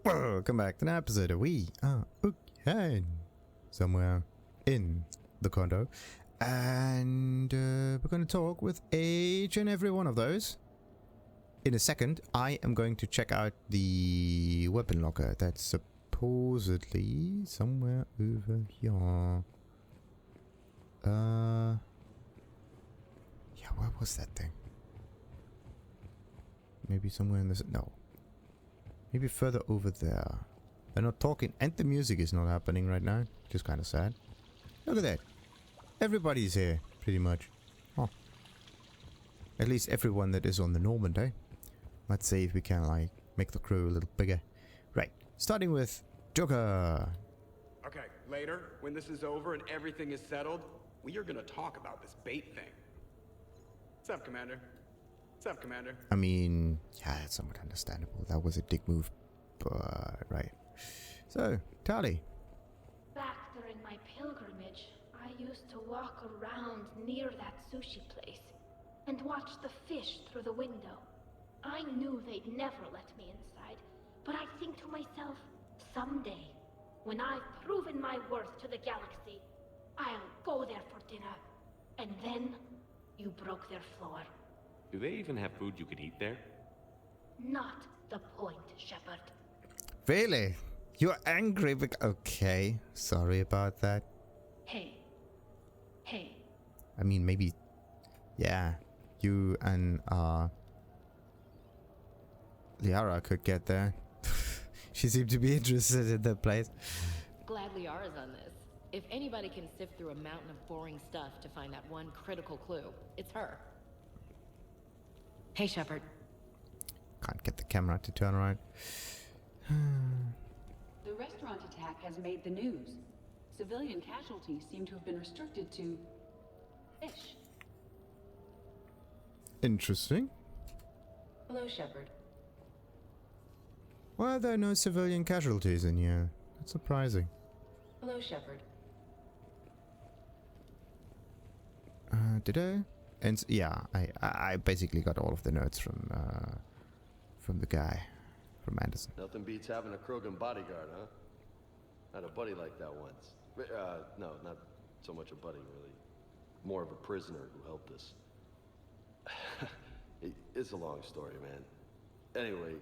Welcome back to an episode of We Are Okay. Somewhere in the condo. And we're going to talk with each and every one of those. In a second, I am going to check out the weapon locker that's supposedly somewhere over here. Yeah, where was that thing? Maybe somewhere in this... No. Maybe further over there. They're not talking and the music is not happening right now. Just kind of sad. Look at that. Everybody's here, pretty much. Oh. At least everyone that is on the Normandy. Let's see if we can, like, make the crew a little bigger. Right. Starting with Joker. Okay, later, when this is over and everything is settled, we are gonna talk about this bait thing. What's up, Commander? What's up, Commander? I mean, yeah, it's somewhat understandable. That was a dick move, but right. So, Tali. Back during my pilgrimage, I used to walk around near that sushi place and watch the fish through the window. I knew they'd never let me inside, but I think to myself, someday, when I've proven my worth to the galaxy, I'll go there for dinner. And then, you broke their floor. Do they even have food you could eat there? Not the point, Shepard. Really? You're angry because... Okay, sorry about that. Hey. I mean, maybe... Yeah, you and, Liara could get there. She seemed to be interested in that place. Glad Liara's on this. If anybody can sift through a mountain of boring stuff to find that one critical clue, it's her. Hey, Shepard. Can't get the camera to turn around. The restaurant attack has made the news. Civilian casualties seem to have been restricted to fish. Interesting. Hello, Shepard. Why are there no civilian casualties in here? That's surprising. Hello, Shepard. Did I? And yeah, I basically got all of the notes from the guy, from Anderson. Nothing beats having a Krogan bodyguard, huh? Had a buddy like that once. No, not so much a buddy, really. More of a prisoner who helped us. It's a long story, man. Anyway,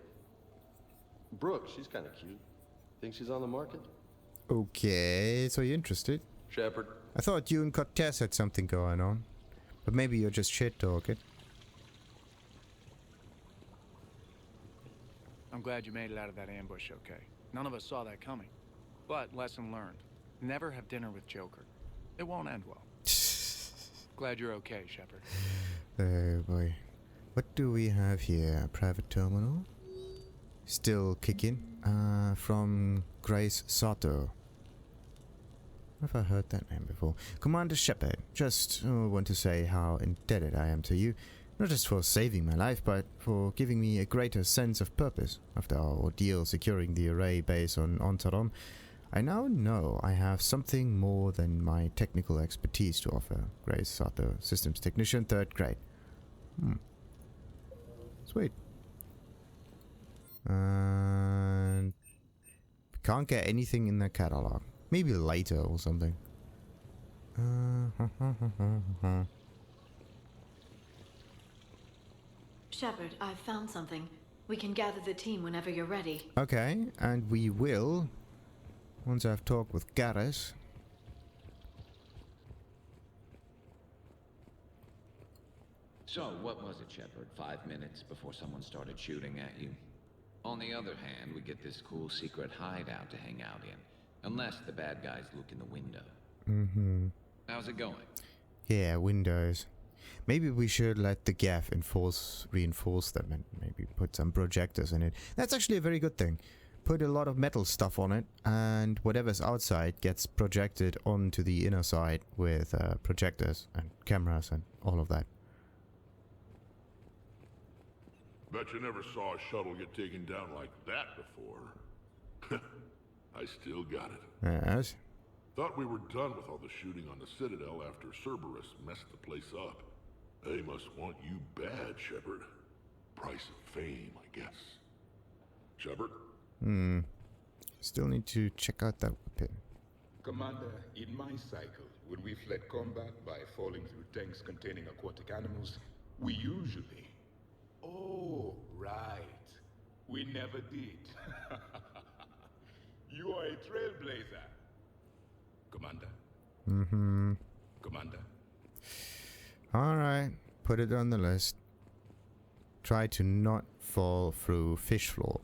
Brooke, she's kind of cute. Think she's on the market? Okay, so you're interested? Shepard. I thought you and Cortez had something going on. But maybe you're just shit talking. I'm glad you made it out of that ambush okay. None of us saw that coming. But lesson learned. Never have dinner with Joker. It won't end well. Glad you're okay, Shepard. Oh boy. What do we have here? Private terminal? Still kicking. From Grace Sato. Have I heard that name before? Commander Shepard, just want to say how indebted I am to you. Not just for saving my life, but for giving me a greater sense of purpose. After our ordeal securing the array base on Ontaron, I now know I have something more than my technical expertise to offer. Grace Sato, Systems Technician, 3rd grade. Sweet. And... can't get anything in the catalog. Maybe later or something. Shepard, I've found something. We can gather the team whenever you're ready. Okay, and we will once I've talked with Garrus. So, what was it, Shepard? 5 minutes before someone started shooting at you? On the other hand, we get this cool secret hideout to hang out in. Unless the bad guys look in the window. How's it going? Yeah, windows. Maybe we should let the gaff reinforce them and maybe put some projectors in it. That's actually a very good thing. Put a lot of metal stuff on it and whatever's outside gets projected onto the inner side with projectors and cameras and all of that. Bet you never saw a shuttle get taken down like that before. I still got it. Yes? Thought we were done with all the shooting on the Citadel after Cerberus messed the place up. They must want you bad, Shepard. Price of fame, I guess. Shepard? Still need to check out that weapon. Commander, in my cycle, when we fled combat by falling through tanks containing aquatic animals, we usually... Oh, right. We never did. You are a trailblazer. Commander. Mm-hmm. Commander. Alright, put it on the list. Try to not fall through fish floor.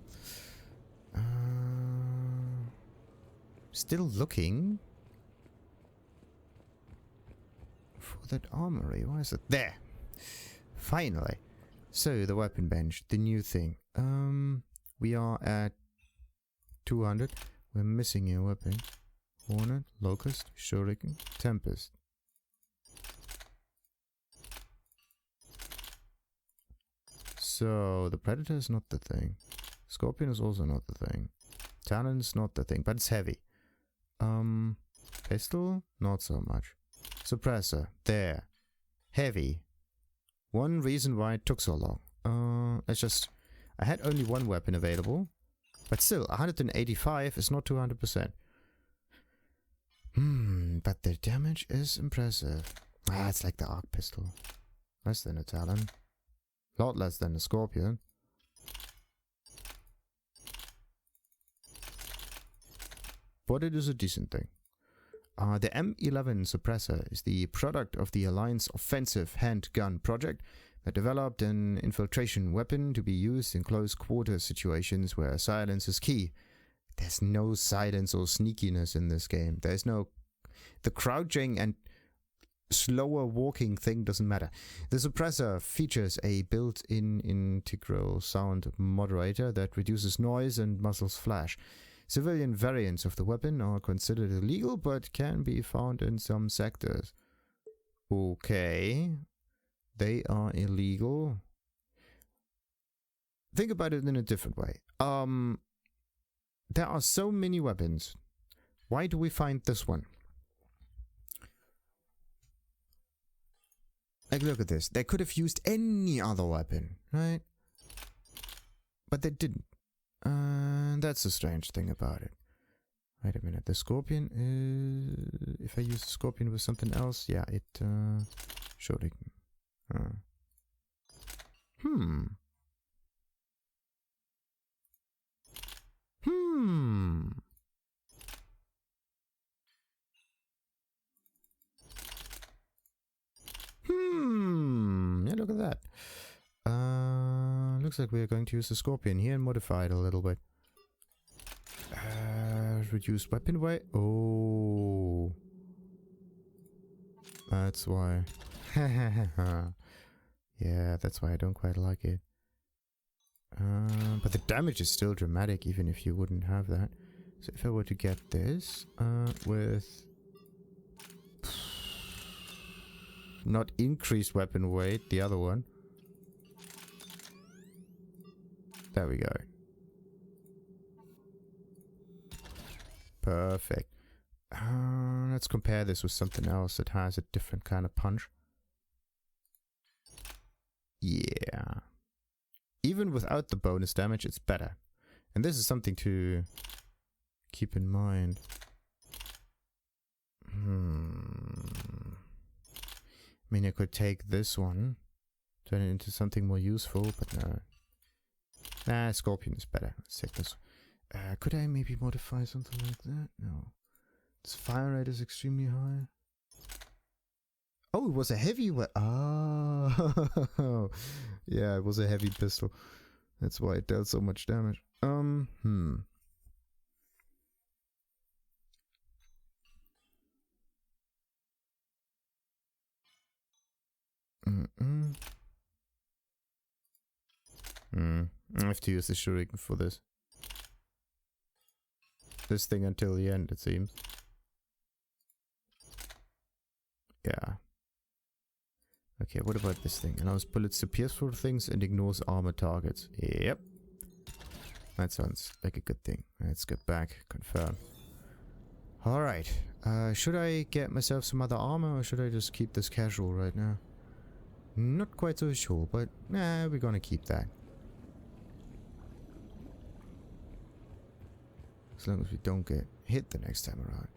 Still looking for that armory. Why is it there? Finally. So the weapon bench, the new thing. We are at 200. We're missing a weapon. Hornet, Locust, Shuriken, Tempest. So the Predator is not the thing. Scorpion is also not the thing. Talon is not the thing, but it's heavy. Pistol? Not so much. Suppressor. There. Heavy. One reason why it took so long. It's just... I had only one weapon available. But still, 185 is not 200%. But the damage is impressive. Ah, it's like the arc pistol. Less than a Talon. A lot less than a Scorpion. But it is a decent thing. The M11 Suppressor is the product of the Alliance Offensive Handgun Project that developed an infiltration weapon to be used in close quarter situations where silence is key. There's no silence or sneakiness in this game. There's no... The crouching and slower walking thing doesn't matter. The suppressor features a built-in integral sound moderator that reduces noise and muzzles flash. Civilian variants of the weapon are considered illegal, but can be found in some sectors. Okay. They are illegal. Think about it in a different way. There are so many weapons. Why do we find this one? Like, look at this. They could have used any other weapon, right? But they didn't. That's the strange thing about it. Wait a minute. The Scorpion is... If I use the Scorpion with something else, yeah, it... Surely... Yeah, look at that. Looks like we're going to use the Scorpion here and modify it a little bit. Reduced weapon weight. Oh. That's why. Yeah, that's why I don't quite like it. But the damage is still dramatic, even if you wouldn't have that. So if I were to get this, with... Not increased weapon weight, the other one. There we go. Perfect. Let's compare this with something else that has a different kind of punch. Yeah. Even without the bonus damage, it's better. And this is something to keep in mind. I mean, I could take this one, turn it into something more useful, but no. Nah, Scorpion is better. Let's take this. Could I maybe modify something like that? No. Its fire rate is extremely high. Oh, it was a heavy Oh, yeah, it was a heavy pistol. That's why it dealt so much damage. I have to use the Shuriken for this. This thing until the end, it seems. Yeah. Okay, what about this thing? Allows bullets to pierce through things and ignores armored targets. Yep. That sounds like a good thing. Let's get back. Confirm. Alright. Should I get myself some other armor or should I just keep this casual right now? Not quite so sure, but nah, we're gonna keep that. As long as we don't get hit the next time around.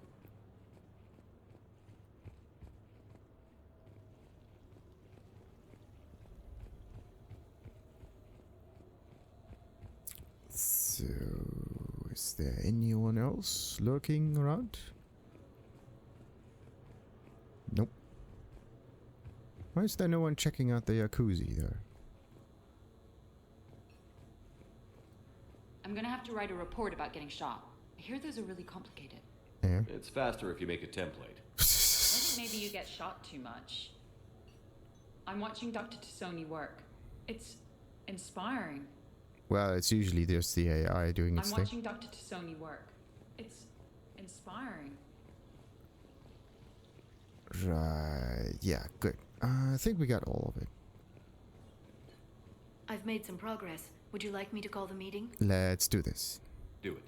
So, is there anyone else lurking around? Nope. Why is there no one checking out the jacuzzi there? I'm gonna have to write a report about getting shot. I hear those are really complicated. Yeah. It's faster if you make a template. I think maybe you get shot too much. I'm watching Dr. Tassoni work. It's inspiring. Well, it's usually just the AI doing its I'm thing. watching Dr. Tassoni work. It's inspiring. Right. Yeah, good. I think we got all of it. I've made some progress. Would you like me to call the meeting? Let's do this. Do it.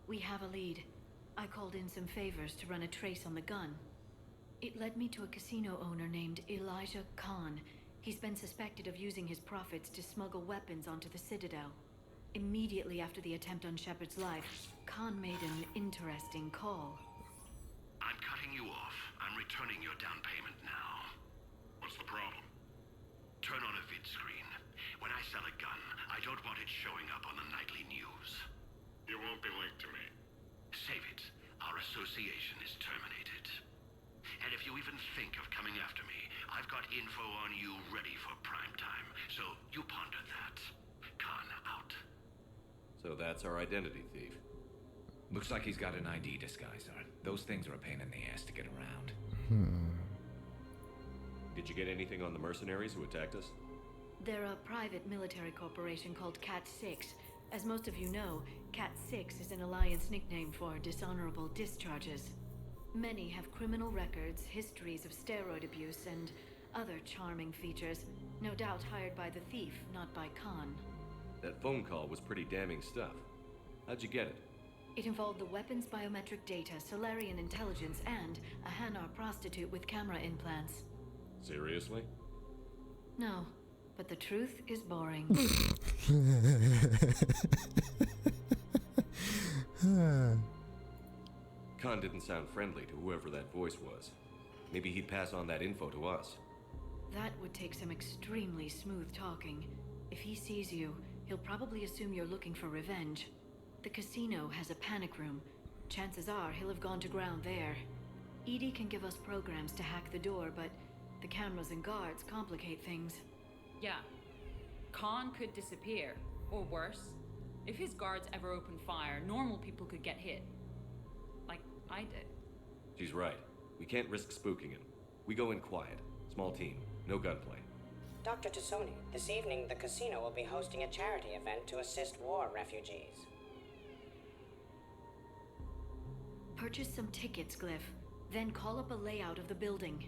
We have a lead. I called in some favors to run a trace on the gun. It led me to a casino owner named Elijah Khan. He's been suspected of using his profits to smuggle weapons onto the Citadel. Immediately after the attempt on Shepard's life, Khan made an interesting call. I'm cutting you off. I'm returning your down payment now. What's the problem? Turn on a vid screen. When I sell a gun, I don't want it showing up on the nightly news. You won't be linked to me. Save it. Our association is terminated. And if you even think of coming after me, I've got info on you ready for prime time. So you ponder that. Khan out. So that's our identity thief. Looks like he's got an ID disguiser. Those things are a pain in the ass to get around. Did you get anything on the mercenaries who attacked us? They're a private military corporation called Cat-6. As most of you know, Cat-6 is an Alliance nickname for dishonorable discharges. Many have criminal records, histories of steroid abuse, and other charming features. No doubt hired by the thief, not by Khan. That phone call was pretty damning stuff. How'd you get it? It involved the weapon's biometric data, Solarian intelligence, and a Hanar prostitute with camera implants. Seriously? No, but the truth is boring. Khan didn't sound friendly to whoever that voice was. Maybe he'd pass on that info to us. That would take some extremely smooth talking. If he sees you, he'll probably assume you're looking for revenge. The casino has a panic room. Chances are he'll have gone to ground there. EDI can give us programs to hack the door, but the cameras and guards complicate things. Yeah. Khan could disappear. Or worse. If his guards ever open fire, normal people could get hit. Like I did. She's right. We can't risk spooking him. We go in quiet. Small team. No gunplay. Dr. Tassoni, this evening the casino will be hosting a charity event to assist war refugees. Purchase some tickets, Glyph. Then call up a layout of the building.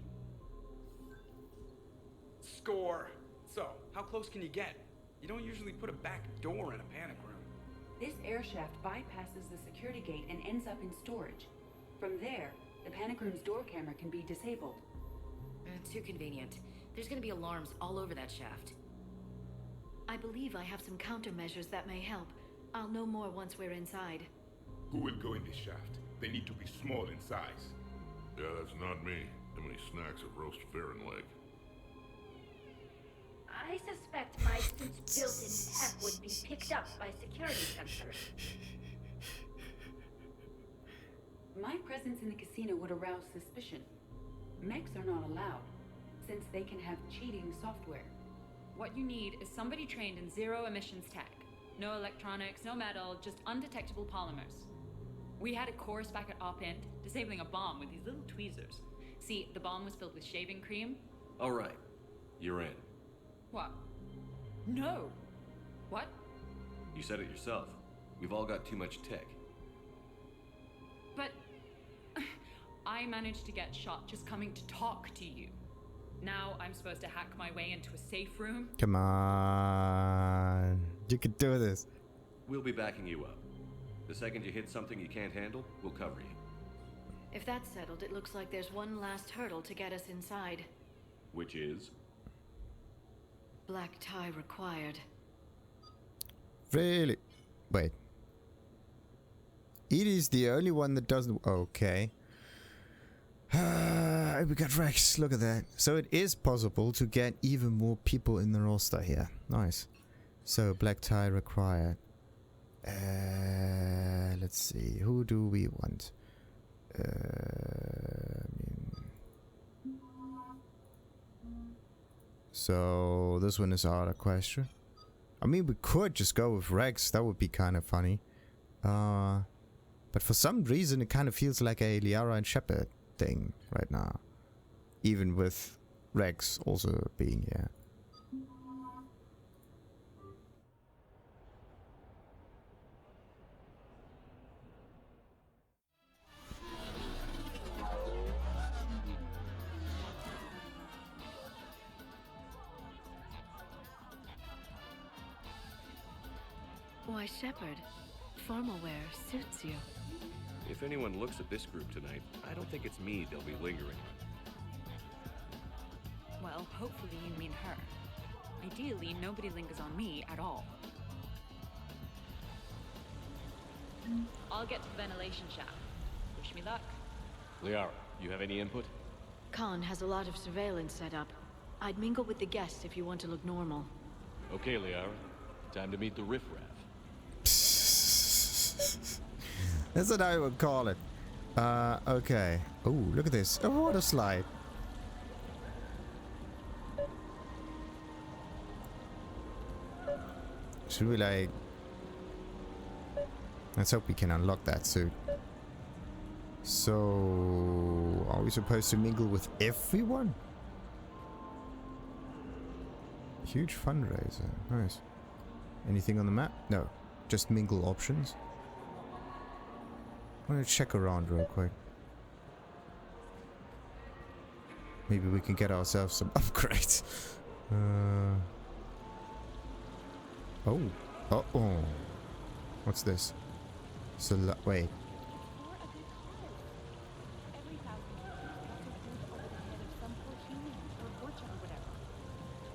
Score! So, how close can you get? You don't usually put a back door in a panic room. This air shaft bypasses the security gate and ends up in storage. From there, the panic room's door camera can be disabled. Too convenient. There's gonna be alarms all over that shaft. I believe I have some countermeasures that may help. I'll know more once we're inside. Who will go in this shaft? They need to be small in size. Yeah, that's not me. How many snacks of roast Varren leg? I suspect my suit's built-in tech would be picked up by security sensors. My presence in the casino would arouse suspicion. Mechs are not allowed, since they can have cheating software. What you need is somebody trained in zero emissions tech. No electronics, no metal, just undetectable polymers. We had a course back at Op-Int, disabling a bomb with these little tweezers. See, the bomb was filled with shaving cream. All right. You're in. What? No. What? You said it yourself. We've all got too much tech. But I managed to get shot just coming to talk to you. Now I'm supposed to hack my way into a safe room? Come on. You can do this. We'll be backing you up. The second you hit something you can't handle, we'll cover you. If that's settled, it looks like there's one last hurdle to get us inside. Which is? Black tie required. Really? Wait. Edie's the only one that doesn't... Okay. We got Wrex. Look at that. So it is possible to get even more people in the roster here. Nice. So, black tie required. Let's see. Who do we want? So, this one is out of question. I mean, we could just go with Wrex. That would be kind of funny. But for some reason, it kind of feels like a Liara and Shepard thing right now. Even with Wrex also being here. Why, Shepard, formal wear suits you. If anyone looks at this group tonight, I don't think it's me they'll be lingering. Well, hopefully you mean her. Ideally, nobody lingers on me at all. I'll get to the ventilation shaft. Wish me luck. Liara, you have any input? Khan has a lot of surveillance set up. I'd mingle with the guests if you want to look normal. Okay, Liara. Time to meet the riffraff. That's what I would call it. Okay. Oh, look at this. A water slide. Should we like... Let's hope we can unlock that suit. So... Are we supposed to mingle with everyone? Huge fundraiser. Nice. Anything on the map? No. Just mingle options. I'm gonna check around real quick. Maybe we can get ourselves some upgrades. Oh. Uh-oh. What's this? So, wait.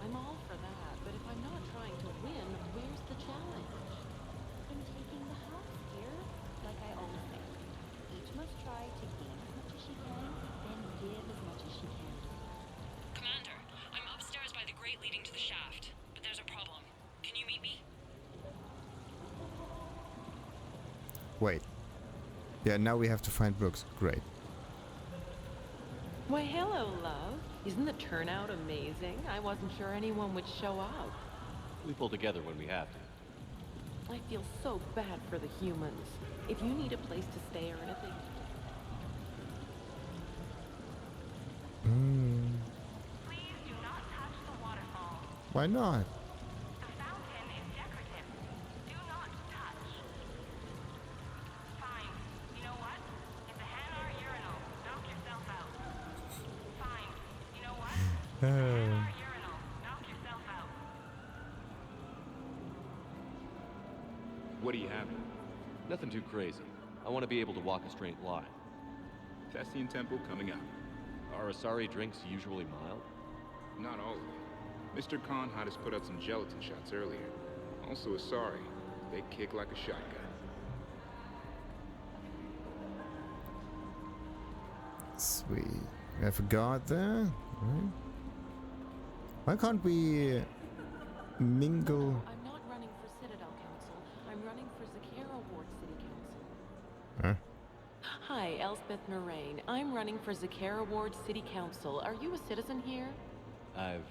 I'm all for that, but if I'm not trying to win, where's the challenge? I'm taking the house here, like I always say. Each must try to gain as much as she can, then give as much as she can. Commander, I'm upstairs by the grate leading to the shaft, but there's a problem. Can you meet me? Wait. Yeah, now we have to find Brooks. Great. Why, hello, love. Isn't the turnout amazing? I wasn't sure anyone would show up. We pull together when we have to. I feel so bad for the humans. If you need a place to stay or anything... Please do not touch the waterfall. Why not? The fountain is decorative. Do not touch. Fine. You know what? It's a Hanar urinal. Knock yourself out. Fine. You know what? Hanar urinal. Knock yourself out. What do you have? Nothing too crazy. I want to be able to walk a straight line. Thessian Temple coming up. Are Asari drinks usually mild? Not all of them. Mr. Khan had us put out some gelatin shots earlier. Also Asari. They kick like a shotgun. Sweet. I forgot there. Right. Why can't we mingle? I'm not running for Citadel Council. I'm running for Zakera Ward City Council. Huh? Hi, Elspeth Moraine. I'm running for Zakera Ward City Council. Are you a citizen here? I've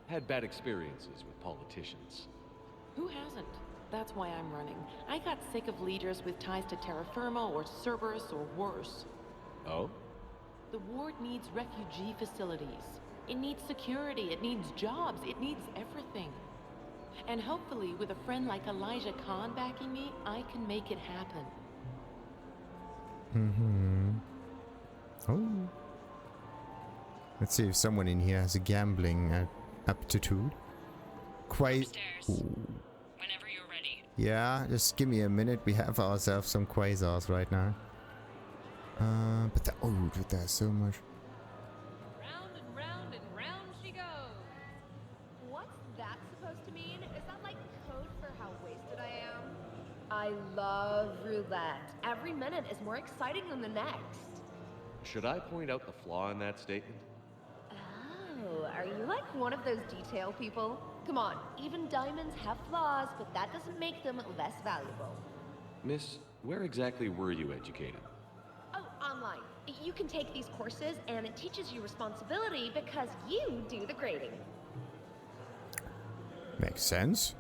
had bad experiences with politicians. Who hasn't? That's why I'm running. I got sick of leaders with ties to terra firma or Cerberus or worse. Oh? The ward needs refugee facilities. It needs security, it needs jobs, it needs everything. And hopefully, with a friend like Elijah Khan backing me, I can make it happen. Oh. Let's see if someone in here has a gambling aptitude. Quite. Whenever you're ready. Yeah, just give me a minute. We have ourselves some quasars right now. But oh, dude, there's so much. Round and round and round she goes. What's that supposed to mean? Is that like code for how wasted I am? I love roulette. Every minute is more exciting than the next. Should I point out the flaw in that statement? Oh, are you like one of those detail people? Come on, even diamonds have flaws, but that doesn't make them less valuable. Miss, where exactly were you educated? Oh, online. You can take these courses, and it teaches you responsibility because you do the grading. Makes sense.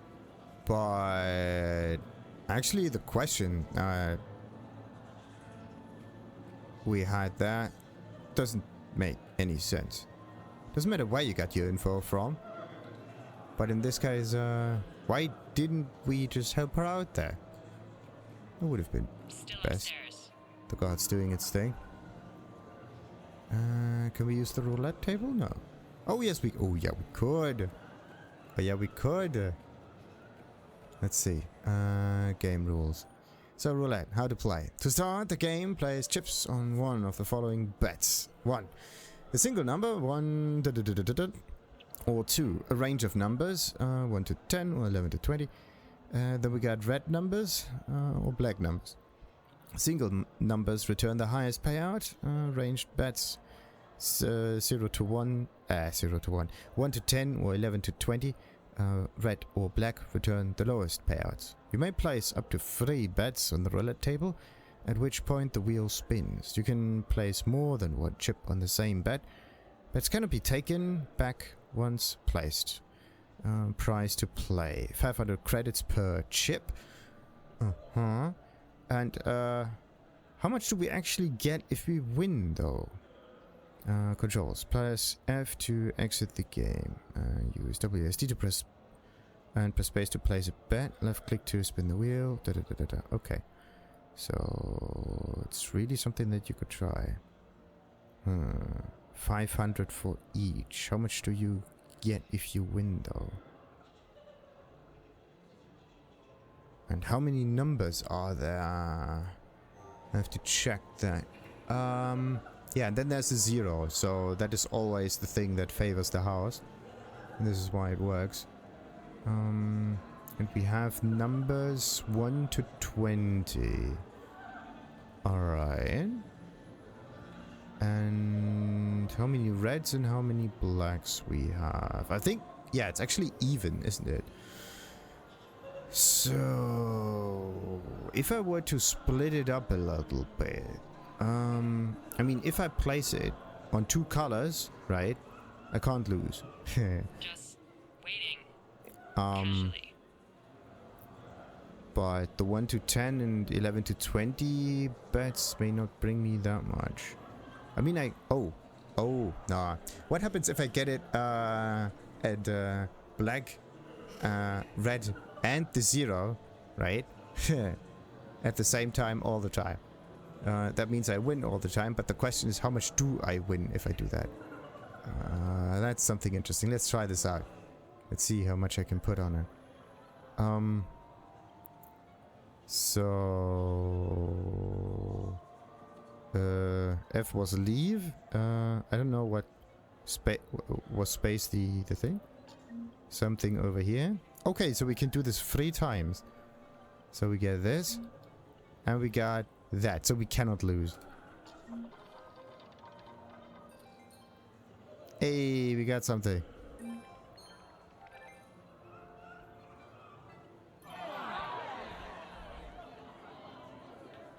But actually the question we had there doesn't make any sense. Doesn't matter where you got your info from. But in this case, why didn't we just help her out there? It would have been best. Upstairs. The guard's doing its thing. Can we use the roulette table? No. Oh yes, we. Oh yeah, we could. Oh yeah, we could. Let's see. Game rules. So roulette, how to play. To start the game, place chips on one of the following bets. 1. A single number, 1 or 2. A range of numbers, 1 to 10 or 11 to 20. Then we got red numbers or black numbers. Single numbers return the highest payout. Ranged bets 0 to 1, 1 to 10 or 11 to 20. Red or black return the lowest payouts. You may place up to 3 bets on the roulette table, at which point the wheel spins. You can place more than 1 chip on the same bet. Bets cannot be taken back once placed. Price to play 500 credits per chip. And how much do we actually get if we win though? Controls. Press F to exit the game. Use WSD to press space to place a bet. Left click to spin the wheel. Okay. So it's really something that you could try. 500 for each. How much do you get if you win though? And how many numbers are there? I have to check that. Yeah, and then there's a 0, so that is always the thing that favors the house. And this is why it works. And we have numbers 1 to 20. Alright. And how many reds and how many blacks we have? I think, yeah, it's actually even, isn't it? So, if I were to split it up a little bit, I mean, if I place it on 2 colors, right, I can't lose. Just waiting. But the 1 to 10 and 11 to 20 bets may not bring me that much. I mean, oh, nah. What happens if I get it at black, red, and the 0, right? At the same time, all the time. That means I win all the time, but the question is how much do I win if I do that? That's something interesting. Let's try this out. Let's see how much I can put on it. So F was leave. I don't know what was space the thing. Something over here. Okay, so we can do this 3 times. So we get this, and we got that. So we cannot lose. Hey, we got something.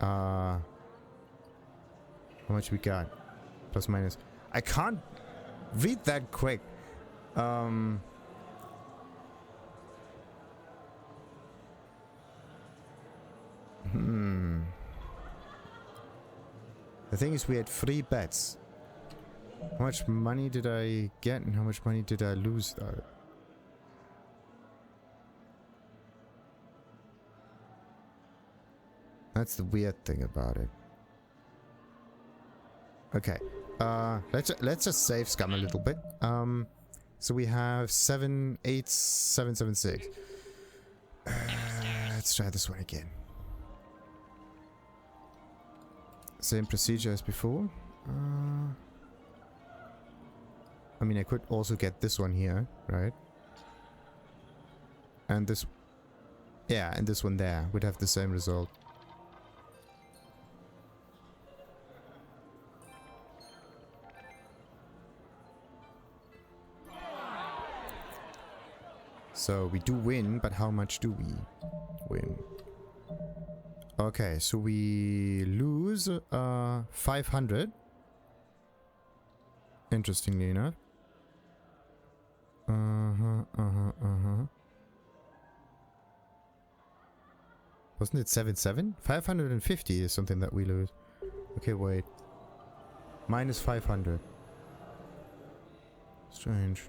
How much we got? Plus minus. I can't read that quick. The thing is, we had 3 bets. How much money did I get and how much money did I lose though? That's the weird thing about it. Okay. Let's just save scum a little bit. So we have 78776. Let's try this one again. Same procedure as before. I mean, I could also get this one here, right? And this... Yeah, and this one there would have the same result. So we do win, but how much do we win? Okay, so we lose 500. Interestingly enough. Wasn't it 7-7? 550 is something that we lose. Okay, wait. Minus 500. Strange.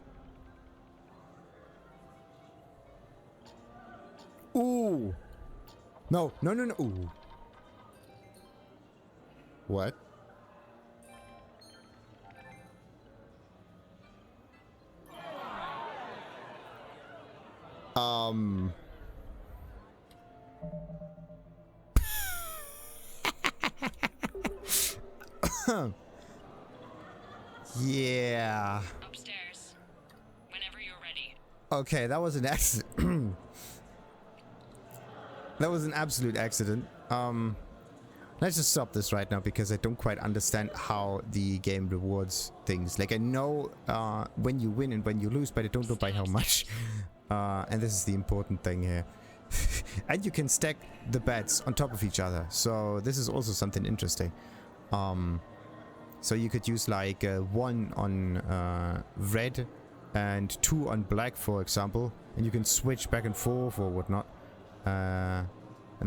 Ooh! No, no, no, no. Ooh. What? Yeah. Upstairs. Whenever you're ready. Okay, that was an accident. That was an absolute accident. Let's just stop this right now because I don't quite understand how the game rewards things. Like, I know when you win and when you lose, but I don't know by how much. And this is the important thing here. And you can stack the bets on top of each other. So this is also something interesting. So you could use like 1 on red and 2 on black, for example. And you can switch back and forth or whatnot. And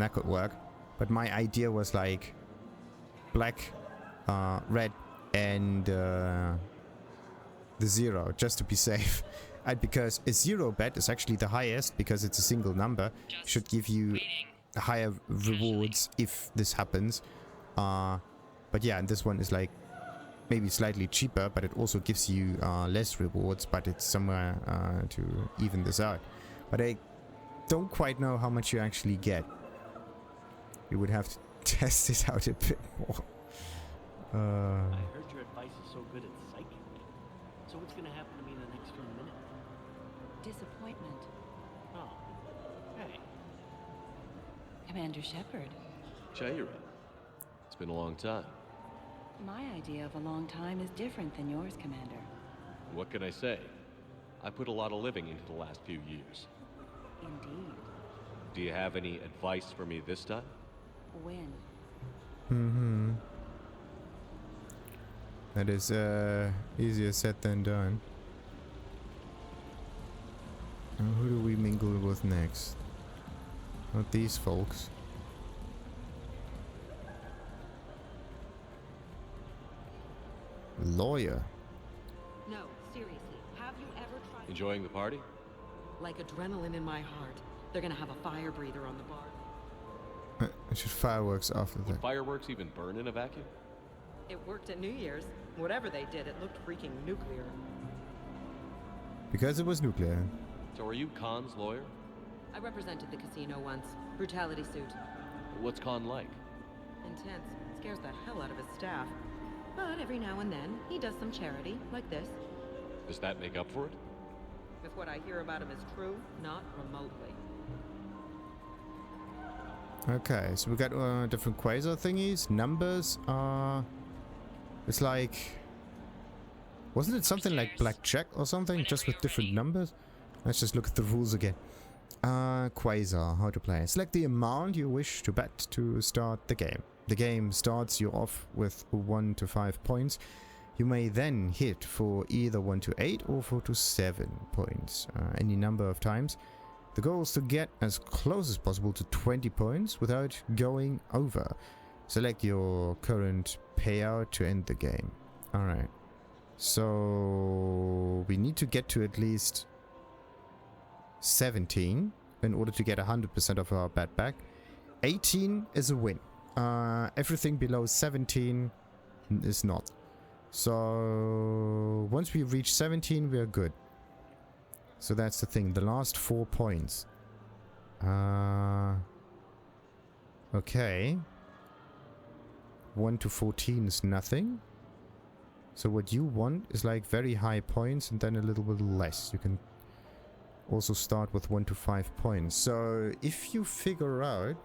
that could work. But my idea was like black, red, and the 0, just to be safe. And because a 0 bet is actually the highest, because it's a single number, should give you higher rewards if this happens. But yeah, and this one is like maybe slightly cheaper, but it also gives you less rewards, but it's somewhere to even this out. But I don't quite know how much you actually get. You would have to test it out a bit more. I heard your advice is so good at psychic. So what's gonna happen to me in the next few minutes? Disappointment. Oh. Hey. Commander Shepard. Sha'ira. It's been a long time. My idea of a long time is different than yours, Commander. What can I say? I put a lot of living into the last few years. Indeed. Do you have any advice for me this time? When? Mm-hmm. That is easier said than done. Now who do we mingle with next? Not these folks. Lawyer. No, seriously. Have you ever tried... Enjoying the party? Like adrenaline in my heart. They're gonna have a fire breather on the bar. I should fireworks after Would that. fireworks even burn in a vacuum? It worked at New Year's. Whatever they did, it looked freaking nuclear. Because it was nuclear. So are you Khan's lawyer? I represented the casino once. Brutality suit. What's Khan like? Intense. Scares the hell out of his staff. But every now and then, he does some charity, like this. Does that make up for it? If what I hear about him is true, not remotely. Okay, so we got different Quasar thingies, numbers. It's like, wasn't it something like blackjack or something, just with different numbers? Let's just look at the rules again. Quasar, how to play. Select the amount you wish to bet to start the game. The game starts you off with 1 to 5 points. You may then hit for either 1 to 8 or 4 to 7 points, any number of times. The goal is to get as close as possible to 20 points without going over. Select your current payout to end the game. Alright. So we need to get to at least 17 in order to get 100% of our bet back. 18 is a win. Everything below 17 is not. So once we reach 17, we are good. So that's the thing. The last 4 points. Okay. 1 to 14 is nothing. So what you want is like very high points and then a little bit less. You can also start with 1 to 5 points. So if you figure out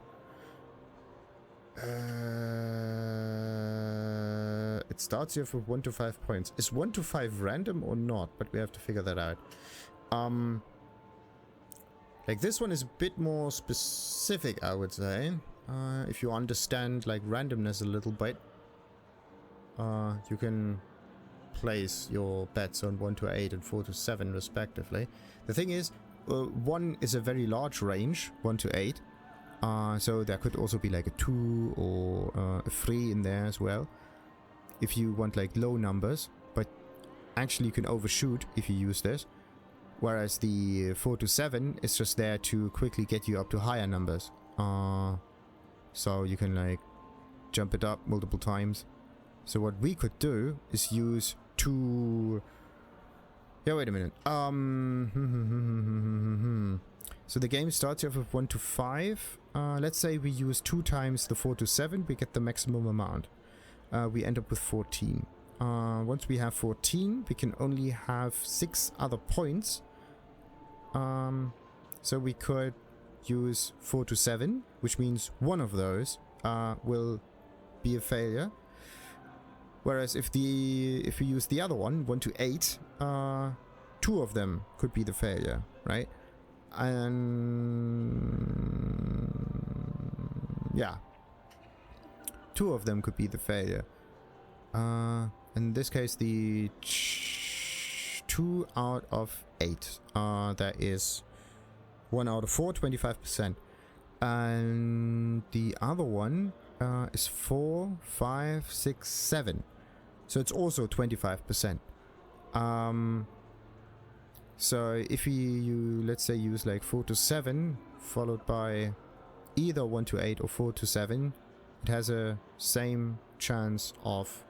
it starts here with 1 to 5 points. Is 1 to 5 random or not? But we have to figure that out. Like this one is a bit more specific, I would say. If you understand like randomness a little bit, you can place your bets on 1 to 8 and 4 to 7 respectively. The thing is, 1 is a very large range, 1 to 8. So there could also be like a 2 or a 3 in there as well, if you want like low numbers, but actually you can overshoot if you use this. Whereas the 4 to 7 is just there to quickly get you up to higher numbers. So you can like jump it up multiple times. So what we could do is use 2... Yeah, wait a minute. So the game starts off with 1 to 5. Let's say we use 2 times the 4 to 7, we get the maximum amount. We end up with 14. Once we have 14, we can only have 6 other points. So we could use 4 to 7, which means one of those will be a failure. Whereas if we use the other one, 1 to 8, 2 of them could be the failure, right? And yeah, 2 of them could be the failure. In this case, the 2 out of 8. That is 1 out of 4, 25%. And the other one is 4, 5, 6, 7. So it's also 25%. So if you let's say use like 4 to 7 followed by either 1 to 8 or 4 to 7, it has a same chance of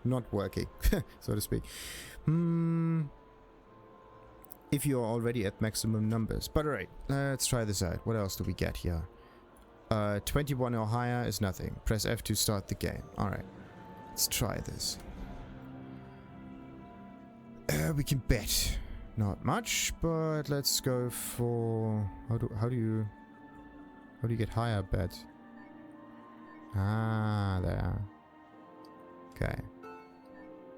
not working, so to speak. If you're already at maximum numbers. But alright, let's try this out. What else do we get here? 21 or higher is nothing. Press F to start the game. Alright, let's try this. We can bet. Not much, but let's go for... How do you get higher bets? Ah, there. Okay.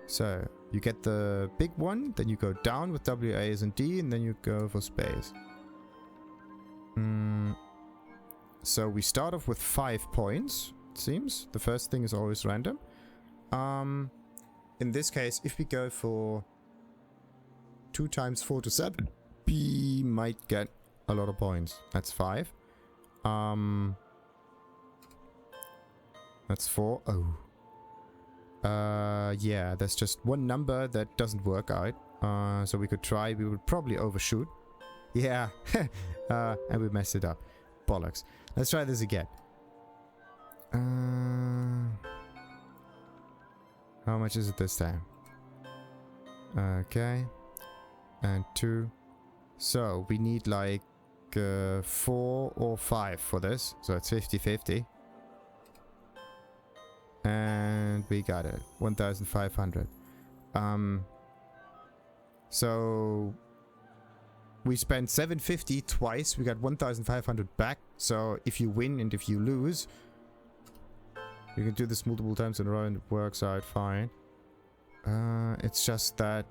So, you get the big one, then you go down with W, A, and D, and then you go for space. So we start off with 5 points, it seems. The first thing is always random. In this case, if we go for 2 times 4 to 7, we might get a lot of points. That's 5. That's 4. Oh. Yeah, there's just one number that doesn't work out. So we could try. We would probably overshoot. Yeah. And we messed it up. Bollocks. Let's try this again. How much is it this time? Okay. And 2. So we need like 4 or 5 for this. So it's 50-50. And we got it. 1,500. So we spent 750 twice. We got 1,500 back. So if you win and if you lose, you can do this multiple times in a row and it works out fine. It's just that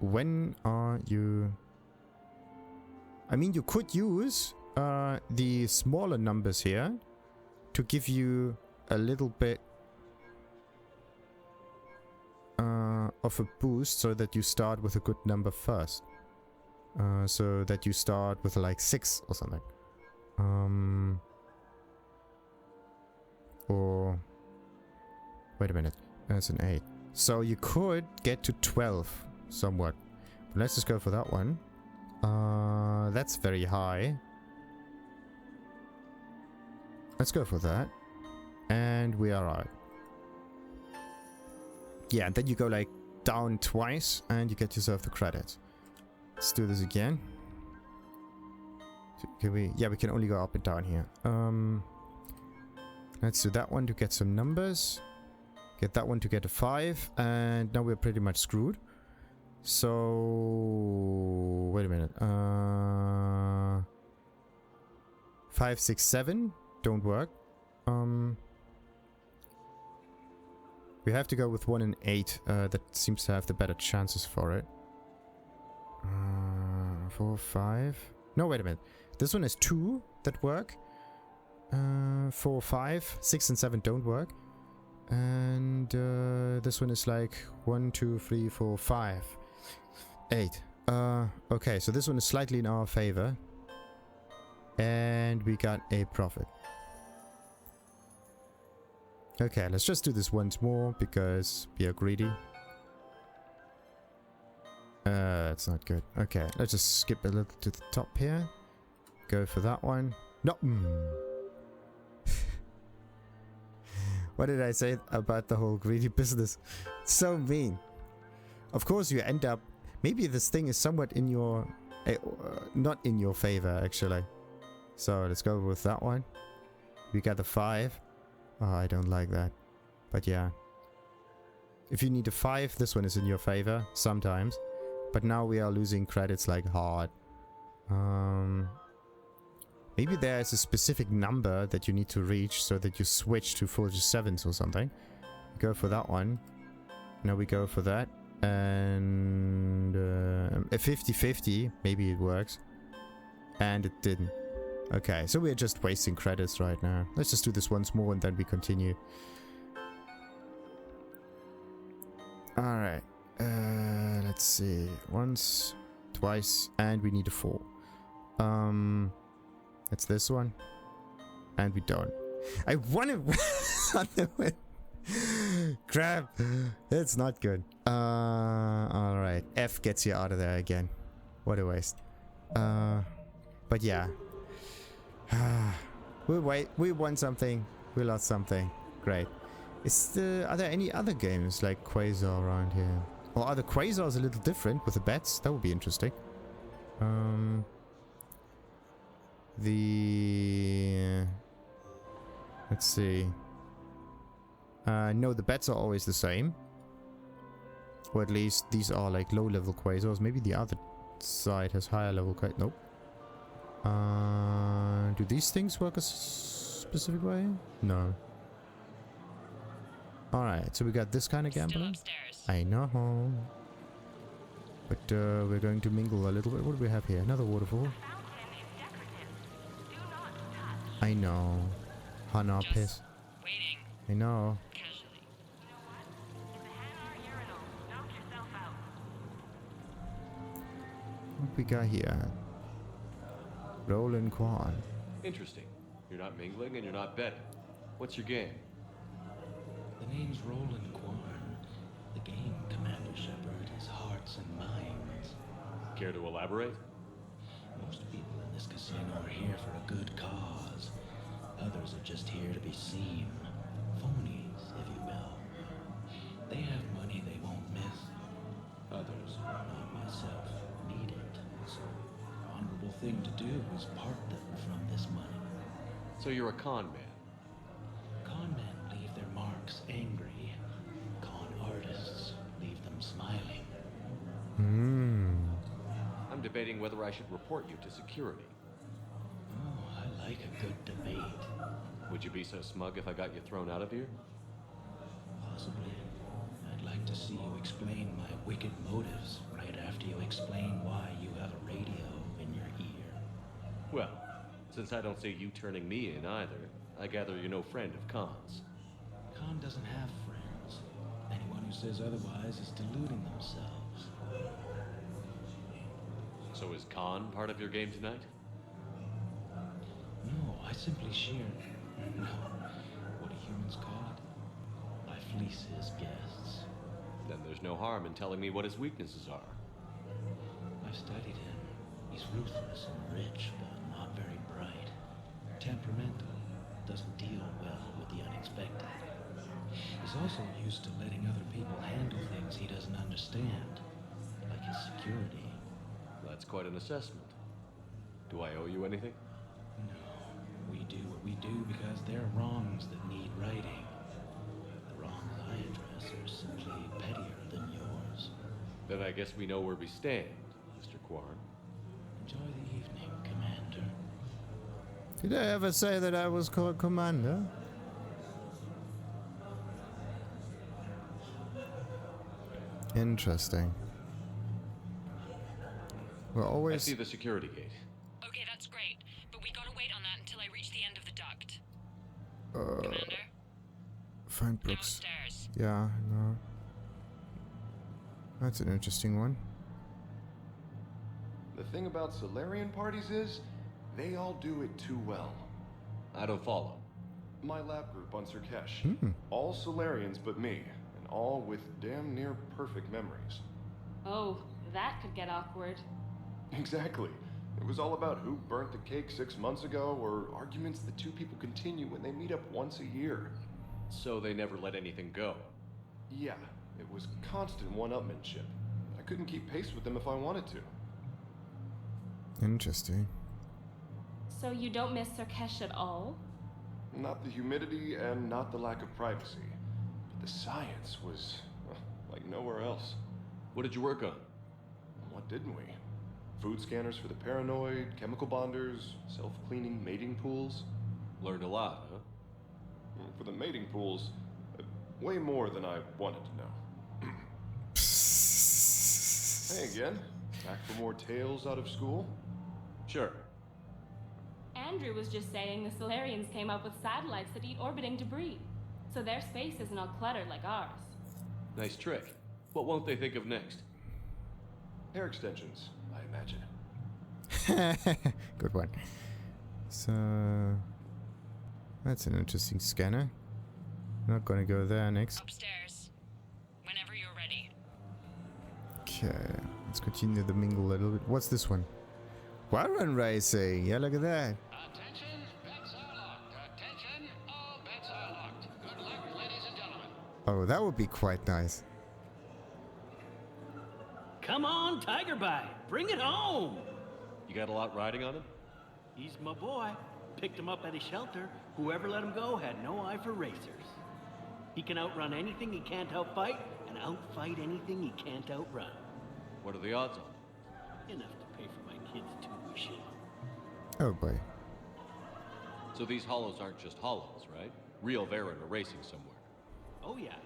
when are you... I mean, you could use the smaller numbers here to give you a little bit of a boost so that you start with a good number first. So that you start with like 6 or something. Or... Wait a minute. That's an 8. So you could get to 12 somewhat. But let's just go for that one. That's very high. Let's go for that. And we are out. Yeah, and then you go like down twice and you get yourself the credits. Let's do this again. Can we? Yeah, we can only go up and down here. Let's do that one to get some numbers. Get that one to get a 5. And now we're pretty much screwed. So wait a minute. 5, 6, 7 don't work. We have to go with 1 and 8. That seems to have the better chances for it. 4, 5. No, wait a minute. This one is 2 that work. 4, 5, 6 and 7 don't work. And this one is like 1, 2, 3, 4, 5, 8. Okay, so this one is slightly in our favor. And we got a profit. Okay, let's just do this once more because we are greedy. It's not good. Okay, let's just skip a little to the top here. Go for that one. No. What did I say about the whole greedy business? So mean. Of course you end up... Maybe this thing is somewhat in your... not in your favor, actually. So let's go with that one. We got the 5. Oh, I don't like that. But yeah. If you need a 5, this one is in your favor. Sometimes. But now we are losing credits like hard. Maybe there is a specific number that you need to reach so that you switch to 47s or something. Go for that one. Now we go for that. And a 50-50. Maybe it works. And it didn't. Okay, so we're just wasting credits right now. Let's just do this once more and then we continue. Alright. Let's see. Once, twice, and we need a 4. It's this one. And we don't. I want to win. Crap. It's not good. Alright. F gets you out of there again. What a waste. But yeah. We won something. We lost something. Great. Are there any other games like Quasar around here? Or are the Quasars a little different with the bets? That would be interesting. Let's see. No, the bets are always the same. Or at least these are like low-level Quasars. Maybe the other side has higher level Quasars. Nope. Do these things work a specific way? No. Alright, so we got this kind of gambling. I know. But we're going to mingle a little bit. What do we have here? Another waterfall. I know. Hana piss. I know. What we got here? Rolan Quarn. Interesting. You're not mingling and you're not betting. What's your game? The name's Rolan Quarn. The game, Commander Shepard, is hearts and minds. Care to elaborate? Most people in this casino are here for a good cause. Others are just here to be seen. Phonies, if you will. They have money they won't miss. Others, not myself, need it. So, the honorable thing to do is part them from this money. So you're a con man? Con men leave their marks angry. Con artists leave them smiling. I'm debating whether I should report you to security. Oh, I like a good debate. Would you be so smug if I got you thrown out of here? Possibly. I'd like to see you explain my wicked motives right after you explain why you have a radio in your ear. Well, since I don't see you turning me in either, I gather you're no friend of Khan's. Khan doesn't have friends. Anyone who says otherwise is deluding themselves. So is Khan part of your game tonight? No, I simply shear... No. What do humans call it? I fleece his guests. Then there's no harm in telling me what his weaknesses are. I've studied him. He's ruthless and rich, but not very bright. Temperamental. Doesn't deal well with the unexpected. He's also used to letting other people handle things he doesn't understand. Like his security. That's quite an assessment. Do I owe you anything? No. We do what we do because there are wrongs that need righting. The wrongs I address are simply pettier than yours. Then I guess we know where we stand, Mr. Quarn. Enjoy the evening, Commander. Did I ever say that I was called Commander? Interesting. We're always... I see the security gate. Okay, that's great. But we gotta wait on that until I reach the end of the duct. Commander? Find Brooks. Downstairs. Yeah, no. That's an interesting one. The thing about Solarian parties is, they all do it too well. I don't follow. My lab group on Surkesh. All Solarians but me, and all with damn near perfect memories. Oh, that could get awkward. Exactly. It was all about who burnt the cake 6 months ago, or arguments the two people continue when they meet up once a year. So they never let anything go? Yeah, it was constant one-upmanship. I couldn't keep pace with them if I wanted to. Interesting. So you don't miss Surkesh at all? Not the humidity and not the lack of privacy. But the science was like nowhere else. What did you work on? What didn't we? Food scanners for the paranoid, chemical bonders, self-cleaning mating pools. Learned a lot, huh? For the mating pools, way more than I wanted to know. Hey again, back for more tales out of school? Sure. Andrew was just saying the Solarians came up with satellites that eat orbiting debris. So their space isn't all cluttered like ours. Nice trick. What won't they think of next? Hair extensions, I imagine. Good one. So... that's an interesting scanner. Not gonna go there next. Upstairs. Whenever you're ready. Okay, let's continue the mingle a little bit. What's this one? Warren Racing! Yeah, look at that. Attention, bets are locked. Attention, all bets are locked. Good luck, ladies and gentlemen. Oh, that would be quite nice. Come on, Tiger Bite. Bring it home. You got a lot riding on him? He's my boy. Picked him up at his shelter. Whoever let him go had no eye for racers. He can outrun anything he can't outfight, and outfight anything he can't outrun. What are the odds on? Enough to pay for my kids' tuition. Oh boy. So these hollows aren't just hollows, right? Real Varren are racing somewhere. Oh yeah.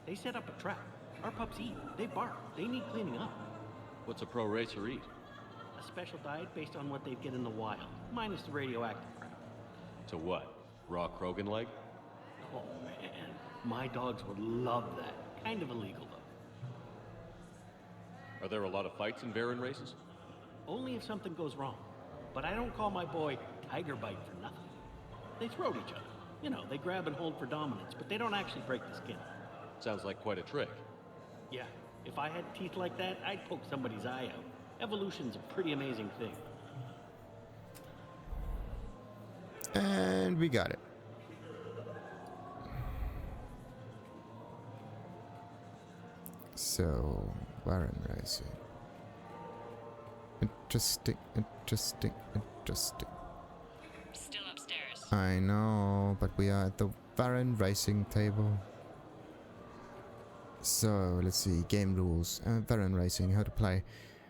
They set up a trap. Our pups eat. They bark. They need cleaning up. What's a pro racer eat? A special diet based on what they'd get in the wild, minus the radioactive crap. To what? Raw Krogan leg? Oh man, my dogs would love that. Kind of illegal though. Are there a lot of fights in Varren races? Only if something goes wrong. But I don't call my boy Tiger Bite for nothing. They throat each other. You know, they grab and hold for dominance, but they don't actually break the skin. Sounds like quite a trick. Yeah, if I had teeth like that, I'd poke somebody's eye out. Evolution's a pretty amazing thing. And we got it. So, Warren Racing. Interesting, interesting, interesting. Still upstairs. I know, but we are at the Varren Racing table. So, let's see. Game rules. Varren Racing, how to play.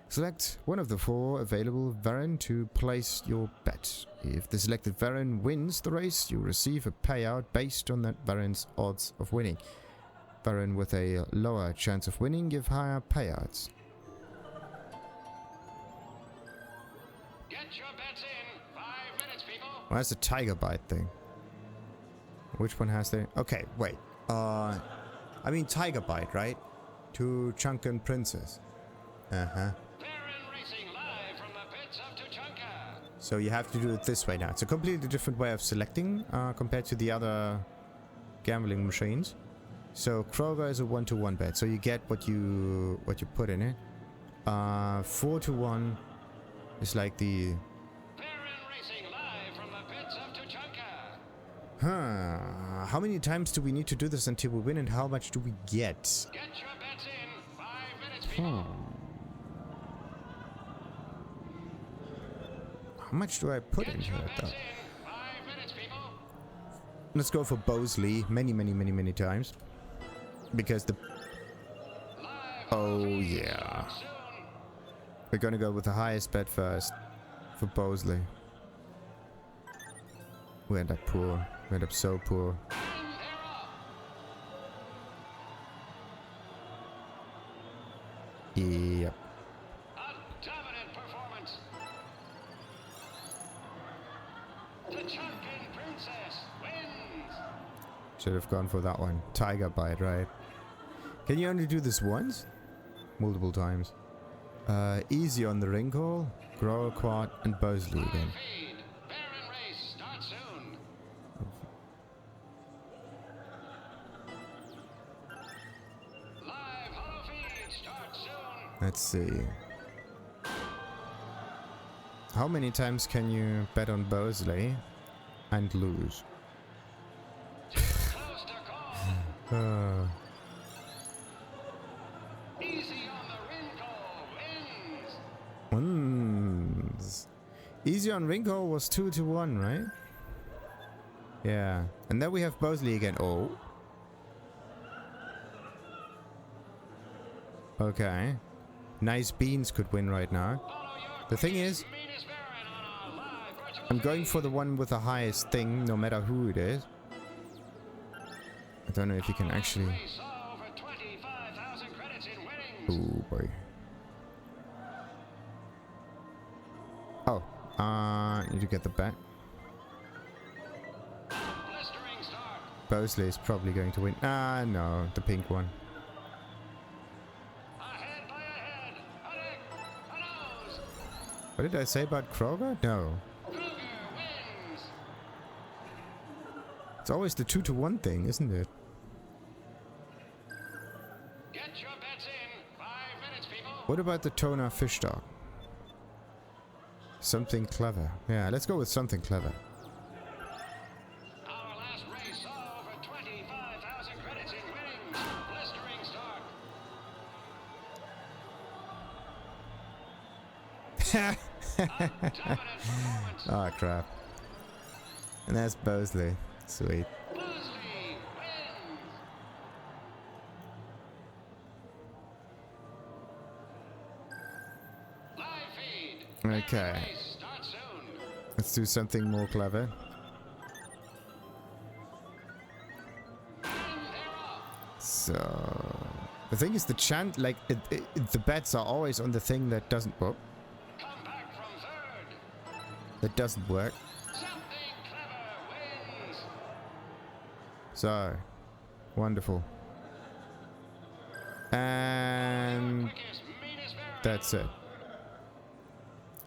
Select one of the 4 available Varren to place your bet. If the selected Varren wins the race, you receive a payout based on that Varren's odds of winning. Varren with a lower chance of winning give higher payouts. Get your bets in. 5 minutes, people. Well, that's a Tiger Bite thing. Which one has the... okay, wait. I mean Tiger Bite, right? To Chunkin Princess. Uh-huh. So you have to do it this way now. It's a completely different way of selecting compared to the other gambling machines. So Kroger is a 1-to-1 bet, so you get what you put in it. 4-to-1 is like the... Huh. How many times do we need to do this until we win, and how much do we get? Get your bets in. 5 minutes, people. How much do I put in here, though? Let's go for Bosley many times. Because the... Live Oh yeah. We're gonna go with the highest bet first. For Bosley. We end up poor. We end up so poor. Yep. Should have gone for that one. Tiger bite, right? Can you only do this once? Multiple times. Easy on the ring call, Rolan Quarn, and Bosley again. Let's see. How many times can you bet on Bosley and lose? Easy on Ringo was 2-1, right? Yeah. And then we have Bosley again. Oh. Okay. Nice Beans could win right now. The thing is, I'm going for the one with the highest thing, no matter who it is. I don't know if you can actually... Oh boy. Oh. Need to get the bet. Bosley is probably going to win. No, the pink one. What did I say about Kroger? No. It's always the 2-1 thing, isn't it? Get your bets in. 5 minutes, people. What about the Toner fish dog? Something clever. Yeah, let's go with something clever. Our last race saw over 25,000 credits in winnings. Blistering start. Oh crap. And that's Bosley. Sweet. Okay. Let's do something more clever. So the thing is, the chant, like the bets are always on the thing that doesn't work. That doesn't work. So wonderful. And that's it.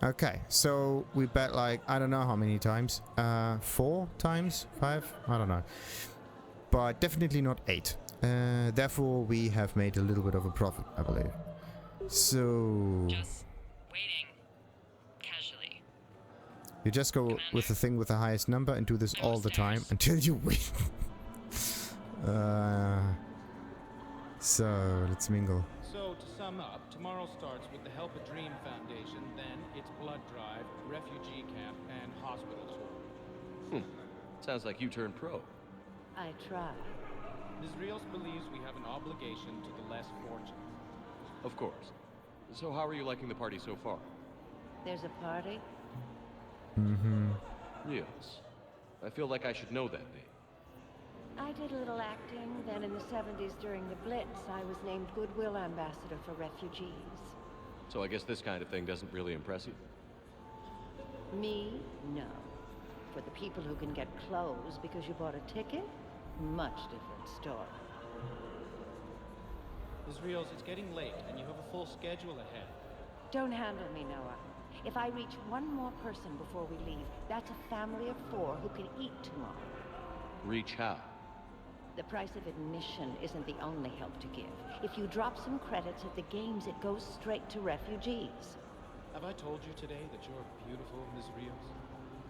Okay, so we bet like, I don't know how many times. 4 times? 5? I don't know. But definitely not 8. Therefore, we have made a little bit of a profit, I believe. So... Just waiting. Casually. You just go with the thing with the highest number and do this all the time until you win. So, let's mingle. So, to sum up, tomorrow starts with the Help a Dream Foundation, then it's blood drive, refugee camp, and hospital tour. Sounds like you turned pro. I try. Ms. Rios believes we have an obligation to the less fortunate. Of course. So how are you liking the party so far? There's a party? Mm-hmm. Rios. I feel like I should know that name. I did a little acting, then in the 70s during the Blitz, I was named Goodwill Ambassador for Refugees. So I guess this kind of thing doesn't really impress you? Me? No. For the people who can get clothes because you bought a ticket? Much different story. Ms. Rios, it's getting late, and you have a full schedule ahead. Don't handle me, Noah. If I reach one more person before we leave, that's a family of 4 who can eat tomorrow. Reach how? The price of admission isn't the only help to give. If you drop some credits at the games, it goes straight to refugees. Have I told you today that you're beautiful, Ms. Rios?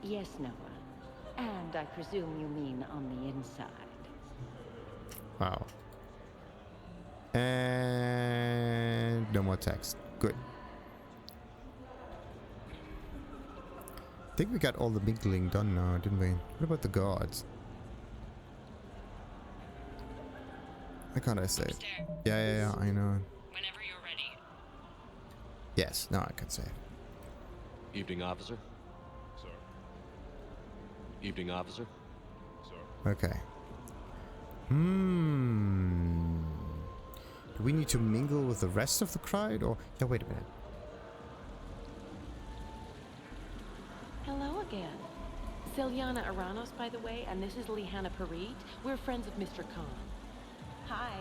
Yes, Noah. And I presume you mean on the inside. Wow. And no more text. Good. I think we got all the mingling done now, didn't we? What about the guards? Why can't I say it? Yeah, I know. Whenever you're Yes, now I can save. Evening, officer. Sir. Evening, officer. Sir. Okay. Do we need to mingle with the rest of the crowd, or... Yeah, wait a minute. Hello again. Celiana Aranos, by the way, and this is Lihanna Parit. We're friends of Mr. Khan. Hi.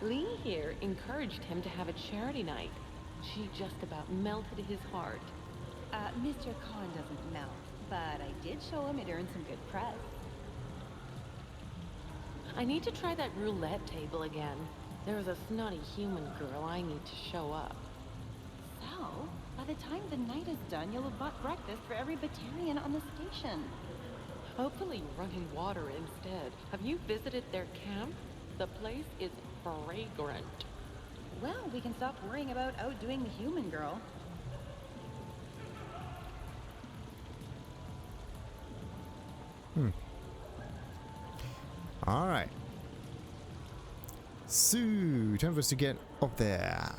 Lee here encouraged him to have a charity night. She just about melted his heart. Mr. Khan doesn't melt, but I did show him it earned some good press. I need to try that roulette table again. There's a snotty human girl I need to show up. So, by the time the night is done, you'll have bought breakfast for every battalion on the station. Hopefully running water instead. Have you visited their camp? The place is fragrant. Well, we can stop worrying about outdoing the human girl. Alright. So, time for us to get up there.